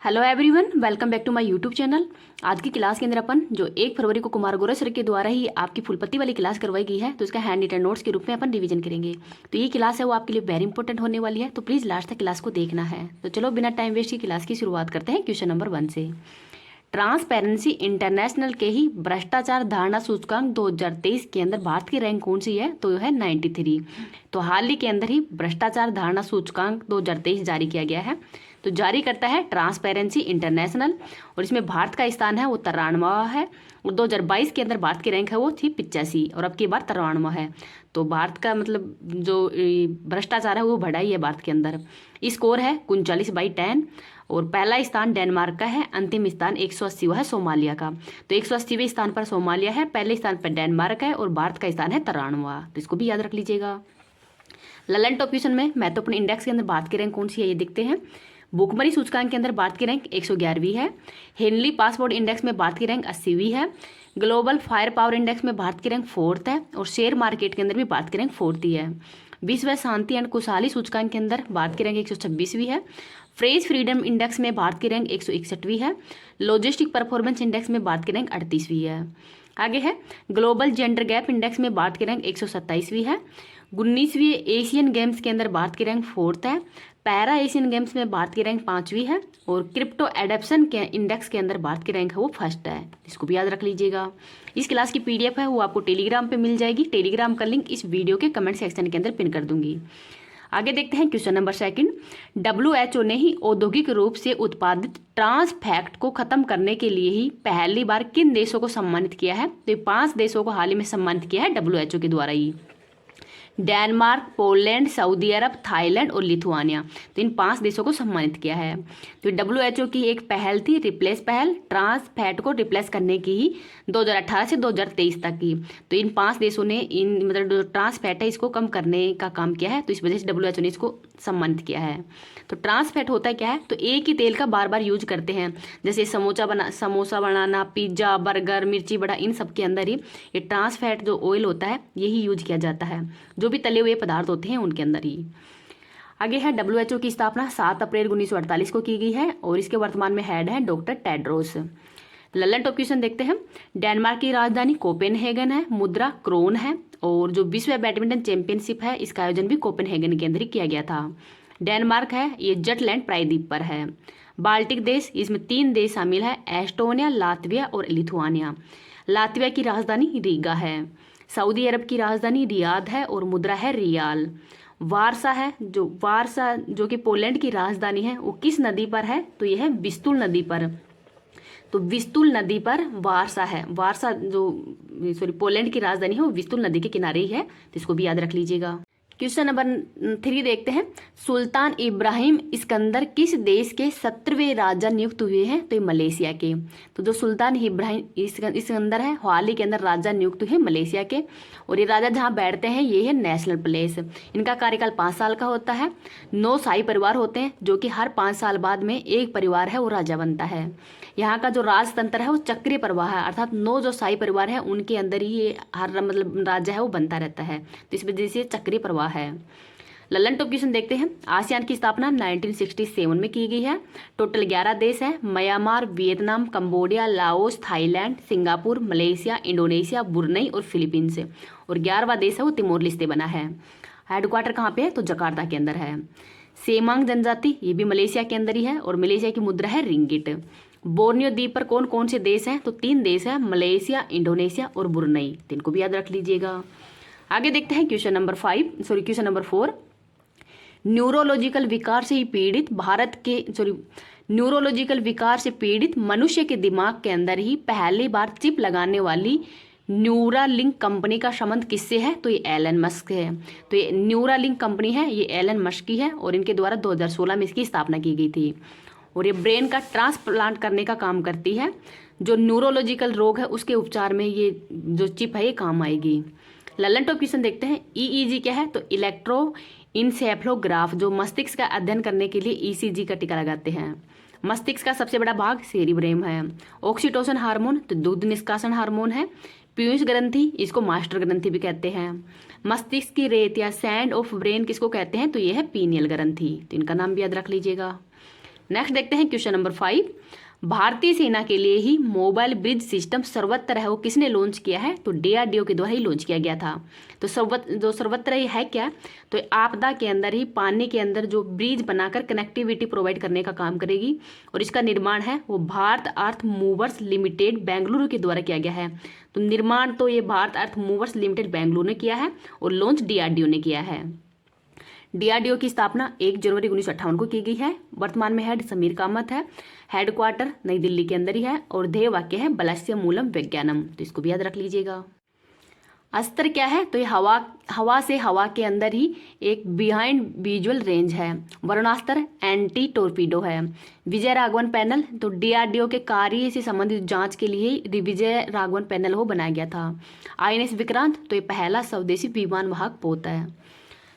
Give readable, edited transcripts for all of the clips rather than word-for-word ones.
Hello everyone, welcome back to my YouTube channel. आज की class के अंदर अपन जो 1 फरवरी को कुमार गौरव सर के द्वारा ही आपकी फुलपत्ती वाली क्लास करवाई गई है, तो इसका हैंड रिटन नोट्स के रूप में अपन रिवीजन करेंगे। तो ये क्लास है वो आपके लिए वेरी इंपॉर्टेंट होने वाली है, तो प्लीज़ लास्ट तक क्लास को देखना है। तो चलो बिना टाइम वेस्ट की क्लास की शुरुआत करते हैं क्वेश्चन नंबर 1 से। ट्रांसपेरेंसी इंटरनेशनल के ही भ्रष्टाचार धारणा सूचकांक 2023 के अंदर भारत की रैंक कौन सी है? तो है 93। तो हाल ही के अंदर ही भ्रष्टाचार धारणा सूचकांक 2023 जारी किया गया है। तो जारी करता है ट्रांसपेरेंसी इंटरनेशनल, और इसमें भारत का स्थान है वो 93वां है। और 2022 के अंदर भारत की रैंक है वो थी 85, और अब की बार 93वां है। तो भारत का मतलब जो भ्रष्टाचार है वो बढ़ा ही है भारत के अंदर। स्कोर है 39/10, और पहला स्थान डेनमार्क का है, अंतिम स्थान 180वां है सोमालिया का। तो 180वें स्थान पर सोमालिया है, पहले स्थान पर डेनमार्क है, और भारत का स्थान है 93वां। तो इसको भी याद रख लीजिएगा। ललन टॉप क्वेश्चन में महत्वपूर्ण इंडेक्स के अंदर भारत की रैंक कौन सी है ये देखते हैं। भुखमरी सूचकांक के अंदर भारत की रैंक 111वीं है। हेनली पासपोर्ट इंडेक्स में भारत की रैंक 80वीं है। ग्लोबल फायर पावर इंडेक्स में भारत की रैंक 4th है, और शेयर मार्केट के अंदर भी भारत की रैंक 4th ही है। विश्व शांति एंड खुशहाली सूचकांक के अंदर भारत की रैंक 126वीं है। फ्रेज फ्रीडम इंडेक्स में भारत की रैंक 161वीं है। लॉजिस्टिक परफॉर्मेंस इंडेक्स में भारत की रैंक 38वीं है। आगे है ग्लोबल जेंडर गैप इंडेक्स में भारत की रैंक 127वीं है। 19वीं एशियन गेम्स के अंदर भारत की रैंक 4th है। पैरा एशियन गेम्स में भारत की रैंक 5वीं है, और क्रिप्टो एडेप्शन के इंडेक्स के अंदर भारत की रैंक है वो 1st है। इसको भी याद रख लीजिएगा। इस क्लास की पीडीएफ है वो आपको टेलीग्राम पे मिल जाएगी। टेलीग्राम का लिंक इस वीडियो के कमेंट सेक्शन के अंदर पिन कर दूंगी। आगे देखते हैं क्वेश्चन नंबर 2। WHO ने ही औद्योगिक रूप से उत्पादित ट्रांस फैट को खत्म करने के लिए ही पहली बार किन देशों को सम्मानित किया है? तो ये 5 देशों को हाल ही में सम्मानित किया है WHO के द्वारा ही। डेनमार्क, पोलैंड, सऊदी अरब, थाईलैंड और लिथुआनिया। तो इन 5 देशों को सम्मानित किया है। तो WHO की एक पहल थी, रिप्लेस पहल, ट्रांस फैट को रिप्लेस करने की ही 2018 से 2023 तक की। तो इन 5 देशों ने इन मतलब जो ट्रांस फैट है इसको कम करने का काम किया है, तो इस वजह से WHO ने इसको सम्मानित किया है। तो ट्रांस फैट होता क्या है? तो एक ही तेल का बार बार यूज करते हैं, जैसे समोसा बनाना, पिज्ज़ा, बर्गर, मिर्ची बड़ा, इन सब के अंदर ही ये ट्रांस फैट जो ऑयल होता है यही यूज किया जाता है, जो भी तले हुए पदार्थ होते हैं उनके अंदर ही। आगे है WHO की स्थापना 7 अप्रैल 1948 को की गई है, और इसके वर्तमान में हेड है doctor Tedros. Lalan top question देखते हैं। डेनमार्क की राजधानी कोपेनहेगन है, मुद्रा क्रोन है, और जो विश्व बैडमिंटन चैंपियनशिप है इसका आयोजन भी कोपेनहेगन के अंदर ही किया गया था। डेनमार्क है ये जटलैंड प्रायद्वीप पर है। बाल्टिक देश, इसमें 3 देश शामिल है, एस्टोनिया, लातविया और लिथुआनिया। लातविया की राजधानी रीगा है। सऊदी अरब की राजधानी रियाद है, और मुद्रा है रियाल। वारसा है जो कि पोलैंड की राजधानी है, वो किस नदी पर है? तो यह है विस्तुल नदी पर। तो विस्तुल नदी पर वारसा है। वारसा पोलैंड की राजधानी है वो विस्तुल नदी के किनारे ही है, तो इसको भी याद रख लीजिएगा। क्वेश्चन नंबर 3 देखते हैं। सुल्तान इब्राहिम इस्कंदर किस देश के 17वें राजा नियुक्त हुए हैं? तो ये मलेशिया के। तो जो सुल्तान इब्राहिम इस्कंदर है हाल ही के अंदर राजा नियुक्त हुए मलेशिया के, और ये राजा जहाँ बैठते हैं ये है नेशनल प्लेस। इनका कार्यकाल 5 साल का होता है। 9 शाही परिवार होते हैं, जो कि हर 5 साल बाद में एक परिवार है वो राजा बनता है। यहाँ का जो राजतंत्र है वो चक्रीय प्रवाह है, अर्थात 9 जो शाही परिवार है उनके अंदर ही ये हर मतलब राजा है वो बनता रहता है, तो इस वजह से चक्रीय प्रवाह है। ललन टॉप क्वेश्चन देखते हैं। आसियान की स्थापना 1967 में की गई है। टोटल 11 देश है, Myanmar, Vietnam, Cambodia, Laos, Thailand, Singapore, Malaysia, Indonesia, बुरनई और फिलीपींस। और 11वां देश है वो तिमोर लिस्ते बना है। हेडक्वार्टर कहाँ पे है? तो जकार्ता के अंदर है। सेमांग जनजाति ये भी मलेशिया के अंदर ही है, और मलेशिया की मुद्रा है रिंगिट। बोर्नियो द्वीप पर कौन कौन से देश हैं? तो 3 देश हैं, मलेशिया, इंडोनेशिया और बुरनई। तो इनको भी याद रख लीजिएगा। आगे देखते हैं क्वेश्चन नंबर 4। न्यूरोलॉजिकल विकार से पीड़ित मनुष्य के दिमाग के अंदर ही पहली बार चिप लगाने वाली न्यूरालिंक कंपनी का संबंध किससे है? तो ये एलन मस्क है। तो ये न्यूरालिंक कंपनी है ये एलन मस्क की है, और इनके द्वारा 2016 में इसकी स्थापना की गई थी, और ये ब्रेन का ट्रांसप्लांट करने का काम करती है। जो न्यूरोलॉजिकल रोग है उसके उपचार में ये जो चिप है ये काम आएगी। ललन टॉप क्वेश्चन देखते हैं। EEG क्या है? तो इलेक्ट्रो इंसेफ्लोग्राफ, जो मस्तिष्क का अध्ययन करने के लिए ECG का टीका लगाते हैं। मस्तिष्क का सबसे बड़ा भाग सेरिब्रेम है। ऑक्सीटोसिन हार्मोन तो दूध निष्कासन हार्मोन है। पीयूष ग्रंथि इसको मास्टर ग्रंथि भी कहते हैं। मस्तिष्क की रेत या सैंड ऑफ ब्रेन किसको कहते हैं? तो ये है पीनियल ग्रंथि। तो इनका नाम भी याद रख लीजिएगा। नेक्स्ट देखते हैं क्वेश्चन नंबर 5। भारतीय सेना के लिए ही मोबाइल ब्रिज सिस्टम सर्वत्र है वो किसने लॉन्च किया है? तो DRDO के द्वारा ही लॉन्च किया गया था। तो सर्वत्र ये है क्या? तो आपदा के अंदर ही पानी के अंदर जो ब्रिज बनाकर कनेक्टिविटी प्रोवाइड करने का काम करेगी, और इसका निर्माण है वो भारत अर्थ मूवर्स लिमिटेड बेंगलुरु के द्वारा किया गया है। तो निर्माण तो ये भारत अर्थ मूवर्स लिमिटेड बेंगलुरु ने किया है और लॉन्च DRDO ने किया है। DRDO की स्थापना 1 जनवरी 1958 को की गई है। वर्तमान में हेड समीर कामत है। हेडक्वार्टर नई दिल्ली के अंदर ही है और ध्येय वाक्य है बलस्य मूलम विज्ञानम। तो इसको भी याद रख लीजिएगा। अस्त्र क्या है? तो ये हवा से हवा के अंदर ही एक बिहाइंड विजुअल रेंज है। वरुणास्त्र एंटी टोरपीडो है। विजय राघवन पैनल, तो DRDO के कार्य से संबंधित जांच के लिए विजय राघवन पैनल वो बनाया गया था। INS विक्रांत, तो ये पहला स्वदेशी विमान वाहक पोत है।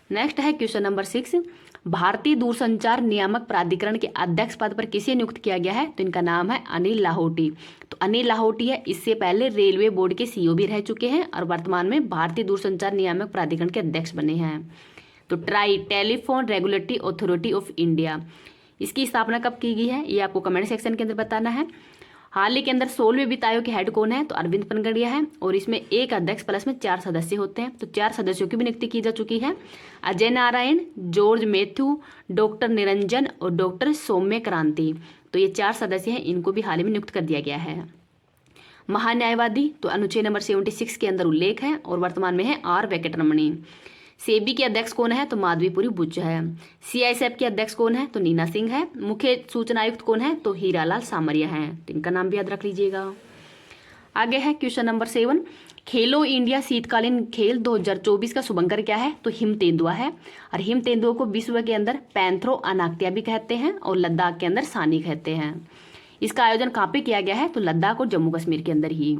नेक्स्ट है क्वेश्चन नंबर 6। भारतीय दूरसंचार नियामक प्राधिकरण के अध्यक्ष पद पर किसे नियुक्त किया गया है? तो इनका नाम है अनिल लाहोटी। तो अनिल लाहोटी है, इससे पहले रेलवे बोर्ड के CEO भी रह चुके हैं और वर्तमान में भारतीय दूरसंचार नियामक प्राधिकरण के अध्यक्ष बने हैं। तो try telephone regulatory authority of India, इसकी स्थापना कब की गई है? ये आपको कमेंट सेक्शन के अंदर बताना है। हाल ही के अंदर 16वें वित्त आयोग के हेड कौन है? तो अरविंद पनगड़िया है और इसमें एक अध्यक्ष प्लस में 4 सदस्य होते हैं। तो 4 सदस्यों की भी नियुक्ति की जा चुकी है। Ajay Narayan, George Matthew, doctor Niranjan और डॉक्टर सौम्य क्रांति, तो ये 4 सदस्य हैं, इनको भी हाल ही में नियुक्त कर दिया गया है। महान्यायवादी, तो अनुच्छेद नंबर 76 के अंदर उल्लेख है और वर्तमान में है R वेंकटरमणी। सेबी के अध्यक्ष कौन है? तो माधवीपुरी बुच्च है। CISF के अध्यक्ष कौन है? तो नीना सिंह है। मुख्य सूचना आयुक्त कौन है? तो हीरालाल सामरिया है। तो इनका नाम भी याद रख लीजिएगा। आगे है क्वेश्चन नंबर 7। खेलो इंडिया शीतकालीन खेल 2024 का शुभंकर क्या है? तो हिम तेंदुआ है। और हिम तेंदुआ को विश्व के अंदर पैंथ्रो अनाक्तिया भी कहते हैं और लद्दाख के अंदर सानी कहते हैं। इसका आयोजन कहाँ पे किया गया है? तो लद्दाख और जम्मू कश्मीर के अंदर ही।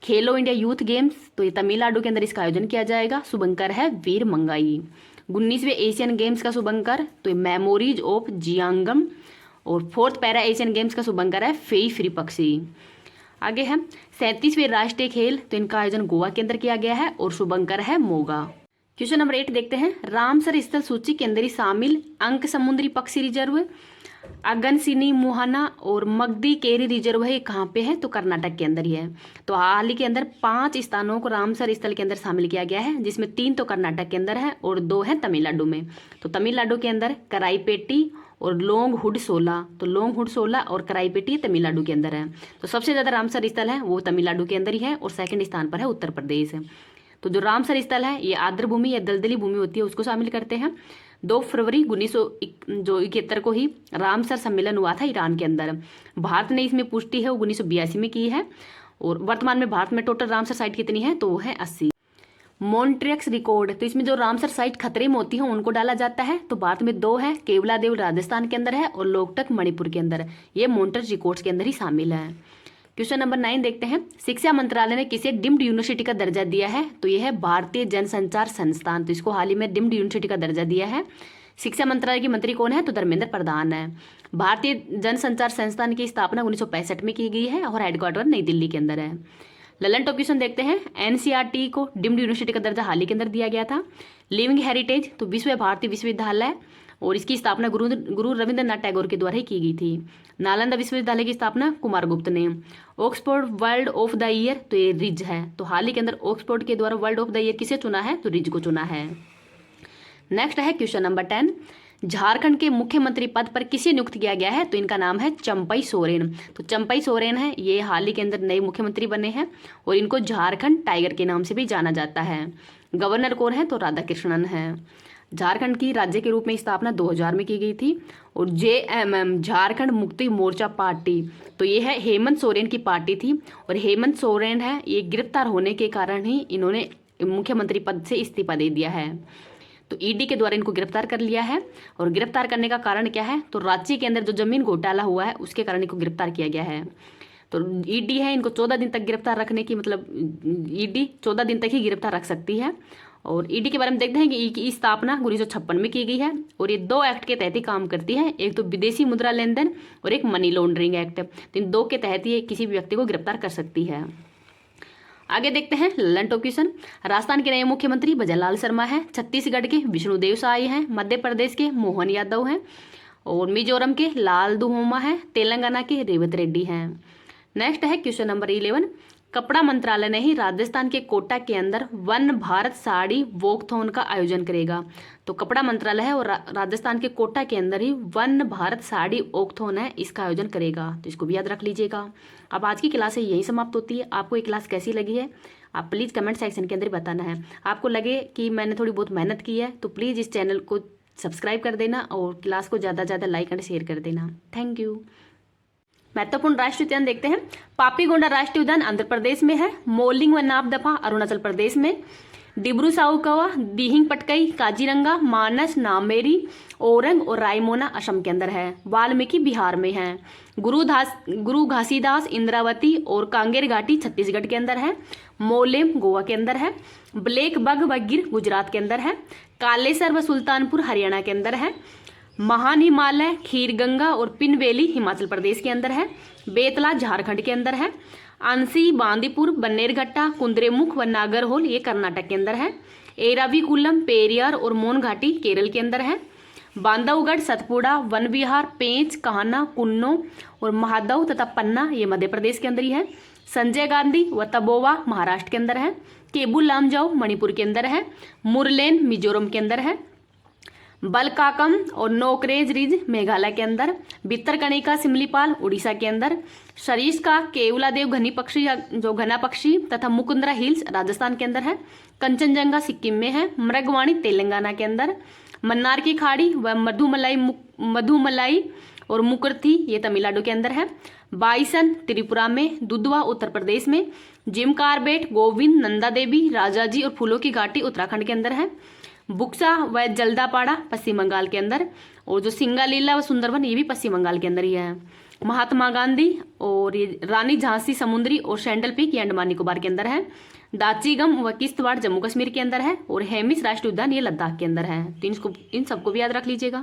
खेलो इंडिया यूथ गेम्स, तो ये तमिलनाडु के अंदर इसका आयोजन किया जाएगा। शुभंकर है वीर मंगाई। 19वें एशियन गेम्स का शुभंकर, तो ये मेमोरीज ऑफ जियांगम। और 4th पैरा एशियन गेम्स का शुभंकर है फेई फ्री पक्षी। आगे है 37वें राष्ट्रीय खेल, तो इनका आयोजन गोवा के अंदर किया गया है और शुभंकर है मोगा। क्वेश्चन नंबर 8 देखते हैं। रामसर स्थल सूची के अंदर ही शामिल अंक समुद्री पक्षी रिजर्व, अगनसिनी मुहाना और मगदी केरी रिजर्व है, कहाँ पे है? तो कर्नाटक के अंदर ही है। तो हाल ही के अंदर 5 स्थानों को रामसर स्थल के अंदर शामिल किया गया है, जिसमें 3 तो कर्नाटक के अंदर है और 2 है तमिलनाडु में। तो तमिलनाडु के अंदर कराईपेटी और लोंग हुड सोला, तो लोंग हुड सोला और कराईपेटी तमिलनाडु के अंदर है। तो सबसे ज़्यादा रामसर स्थल है वो तमिलनाडु के अंदर ही है और सेकंड स्थान पर है उत्तर प्रदेश। तो जो रामसर स्थल है ये आर्द्र भूमि या दलदली भूमि होती है उसको शामिल करते हैं। 2 फरवरी 1971 को ही रामसर सम्मेलन हुआ था ईरान के अंदर। भारत ने इसमें पुष्टि है वो 1982 में की है। और वर्तमान में भारत में टोटल रामसर साइट कितनी है? तो वो है 80। मॉन्ट्रियक्स रिकॉर्ड, तो इसमें जो रामसर साइट खतरे में होती है उनको डाला जाता है। तो भारत में 2 है, केवलादेव राजस्थान के अंदर है और लोकटक मणिपुर के अंदर। ये मॉन्ट्रियक्स रिकॉर्ड्स के अंदर ही शामिल है। क्वेश्चन नंबर 9 देखते हैं। शिक्षा मंत्रालय ने किसे डिम्ड यूनिवर्सिटी का दर्जा दिया है? तो यह है भारतीय जनसंचार संस्थान। तो इसको हाल ही में डिम्ड यूनिवर्सिटी का दर्जा दिया है। शिक्षा मंत्रालय के मंत्री कौन है? तो धर्मेंद्र प्रधान है। भारतीय जनसंचार संस्थान की स्थापना 1965 में की गई है और हेडक्वार्टर नई दिल्ली के अंदर है। ललन टॉप क्वेश्चन देखते हैं। NCERT को डिम्ड यूनिवर्सिटी का दर्जा हाल ही के अंदर दिया गया था। लिविंग हेरिटेज, तो विश्व भारती विश्वविद्यालय और इसकी स्थापना गुरु रविंद्रनाथ टैगोर के द्वारा ही की गई थी। नालंदा विश्वविद्यालय की स्थापना कुमार गुप्त ने। Oxford world of the year, तो ये रिज है। तो हाल ही के अंदर ऑक्सफोर्ड के द्वारा वर्ल्ड ऑफ द ईयर किसे चुना है? तो रिज को चुना है। नेक्स्ट है क्वेश्चन नंबर 10। झारखंड के मुख्यमंत्री पद पर किसे नियुक्त किया गया है? तो इनका नाम है चंपई सोरेन। तो चंपई सोरेन है, ये हाल ही के अंदर नए मुख्यमंत्री बने हैं और इनको झारखंड टाइगर के नाम से भी जाना जाता है। गवर्नर कौन है? तो राधाकृष्णन है। झारखंड की राज्य के रूप में स्थापना 2000 में की गई थी। और JMM झारखंड मुक्ति मोर्चा पार्टी, तो ये है हेमंत सोरेन की पार्टी थी और हेमंत सोरेन है ये गिरफ्तार होने के कारण ही इन्होंने मुख्यमंत्री पद से इस्तीफा दे दिया है। तो ED के द्वारा इनको गिरफ्तार कर लिया है। और गिरफ्तार करने का कारण क्या है? तो रांची के अंदर जो जमीन घोटाला हुआ है उसके कारण इनको गिरफ्तार किया गया है। तो ED है, इनको 14 दिन तक गिरफ्तार रखने की, मतलब ED 14 दिन तक ही गिरफ्तार रख सकती है। और ED के बारे में देखते हैं कि की स्थापना 1956 में की गई है और ये 2 एक्ट के तहत ही काम करती है। एक तो विदेशी मुद्रा लेन देन और एक मनी लॉन्ड्रिंग एक्ट। तो इन 2 के तहत ये किसी भी व्यक्ति को गिरफ्तार कर सकती है। आगे देखते हैं ललन टॉप क्वेश्चन। राजस्थान के नए मुख्यमंत्री भजनलाल शर्मा है। छत्तीसगढ़ के विष्णुदेव साय हैं। मध्य प्रदेश के मोहन यादव हैं। और मिजोरम के लाल दुहोमा है, तेलंगाना के रेवत रेड्डी हैं। नेक्स्ट है क्वेश्चन नंबर 11, कपड़ा मंत्रालय ने ही राजस्थान के कोटा के अंदर वन भारत साड़ी वॉकथॉन का आयोजन करेगा। तो कपड़ा मंत्रालय है और राजस्थान के कोटा के अंदर ही वन भारत साड़ी वॉकथॉन है, इसका आयोजन करेगा, तो इसको भी याद रख लीजिएगा। अब आज की क्लास यही समाप्त होती है। आपको ये क्लास कैसी लगी है आप प्लीज़ कमेंट सेक्शन के अंदर बताना है। आपको लगे कि मैंने थोड़ी बहुत मेहनत की है तो प्लीज़ इस चैनल को सब्सक्राइब कर देना और क्लास को ज़्यादा से ज़्यादा लाइक एंड शेयर कर देना। Thank you. महत्वपूर्ण राष्ट्रीय उद्यान देखते हैं। पापीगोंडा राष्ट्रीय उद्यान आंध्र प्रदेश में है। मोलिंग व नापदफा अरुणाचल प्रदेश में। डिब्रू साउकवा, दिहिंग पटकई, काजीरंगा, मानस, नामेरी, ओरंग और रायमोना असम के अंदर है। वाल्मीकि बिहार में है। गुरु घासीदास, इंद्रावती और कांगेर घाटी छत्तीसगढ़ के अंदर है। मोलेम गोवा के अंदर है। ब्लैक बग व गिर गुजरात के अंदर है। कालेसर व सुल्तानपुर हरियाणा के अंदर है। महान हिमालय, खीरगंगा और पिनवेली हिमाचल प्रदेश के अंदर है। बेतला झारखंड के अंदर है। अंसी, बांदीपुर, बन्नेरघट्टा, कुंद्रेमुख व नागरहोल ये कर्नाटक के अंदर है। एराविकुलम, पेरियार और मोन घाटी केरल के अंदर है। बांधवगढ़, सतपुड़ा, वन विहार, पेंच, कान्हा, कुन्नो और महादव तथा पन्ना ये मध्य प्रदेश के अंदर ही है। संजय गांधी व तबोवा महाराष्ट्र के अंदर है। केबुल लामजाओ मणिपुर के अंदर है। मुरलेन मिजोरम के अंदर है। बलकाकम और नोकरेज रिज मेघालय के अंदर। भितरकनिका, सिमलीपाल उड़ीसा के अंदर। सरिस्का, केवलादेव घनी पक्षी जो घना पक्षी तथा मुकुंदरा हिल्स राजस्थान के अंदर है। कंचनजंगा सिक्किम में है। मृगवाणी तेलंगाना के अंदर। मन्नार की खाड़ी व मधुमलाई और मुकुरथी ये तमिलनाडु के अंदर है। बाइसन त्रिपुरा में। दुधवा उत्तर प्रदेश में। जिम कार्बेट, गोविंद, नंदा देवी, राजाजी और फूलों की घाटी उत्तराखंड के अंदर है। बुक्सा व जल्दापाड़ा पश्चिम बंगाल के अंदर। और जो सिंगालीला व सुंदरवन ये भी पश्चिम बंगाल के अंदर ही है। महात्मा गांधी और ये रानी झांसी समुद्री और सैंडल पीक ये अंडमान निकोबार के अंदर है। दाचीगम व किश्तवाड़ जम्मू कश्मीर के अंदर है। और हेमिस राष्ट्रीय उद्यान ये लद्दाख के अंदर है। तो इन सबको भी याद रख लीजिएगा।